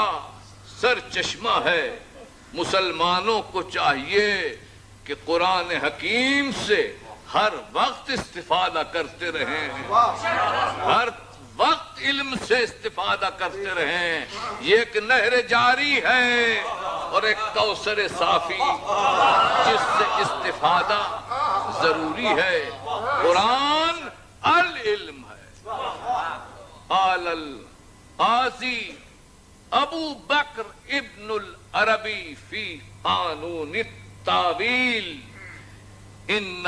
کا سر چشمہ ہے، مسلمانوں کو چاہیے کہ قرآن حکیم سے ہر وقت استفادہ کرتے رہیں، ہر وقت علم سے استفادہ کرتے رہیں۔ یہ ایک نہر جاری ہے اور ایک کوثر صافی جس سے استفادہ ضروری ہے۔ قرآن العلم ہے۔ قال القاضی ابو بکر ابن العربی فی قانون التاویل ان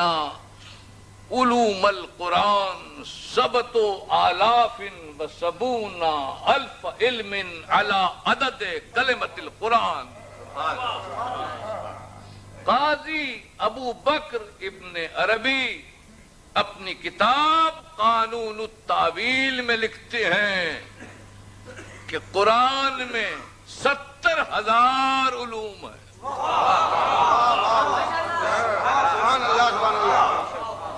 علوم القرآن 7,070,000 علم على عدد کلمۃ القرآن۔ قاضی ابو بکر ابن عربی اپنی کتاب قانون التاویل میں لکھتے ہیں کہ قرآن میں 70,000 علوم ہیں،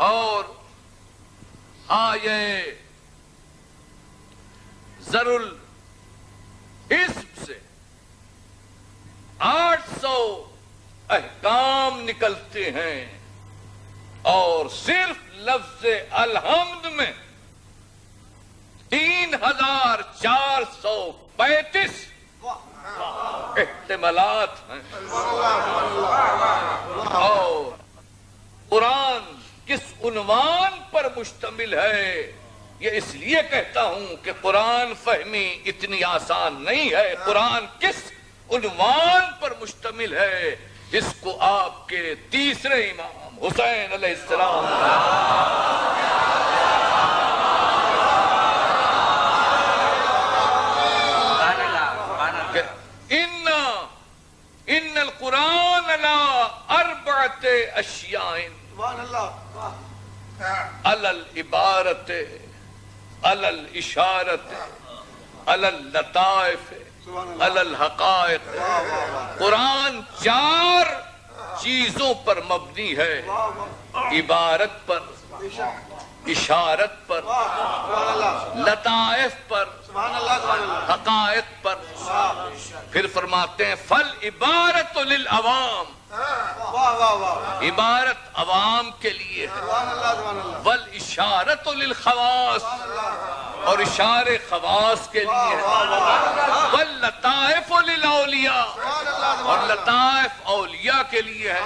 اور آیے ذر الحزب سے 800 احکام نکلتے ہیں، اور صرف لفظ الحمد میں 3,435 احتمالات ہیں۔ اور قرآن کس عنوان پر مشتمل ہے، یہ اس لیے کہتا ہوں کہ قرآن فہمی اتنی آسان نہیں ہے۔ قرآن کس عنوان پر مشتمل ہے، اس کو آپ کے تیسرے امام حسین علیہ السلام ان القرآن لا 4 اشیاء علی العبارت علی الاشارت علی اللطائف علی الحقائق۔ قرآن 4 چیزوں پر مبنی ہے، عبارت پر، اشارت پر، لطائف پر، حقائق پر۔ پھر فرماتے ہیں فالعبارت للعوام، عبارت عوام کے لیے ہے، والاشارت للخواص، اور اشارے خواص کے لیے ہے، واللطائف للاولیاء، اور لطائف اولیاء کے لیے ہے،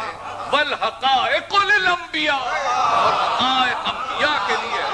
والحقائق للانبیاء، اور حقائق انبیاء کے لیے ہے۔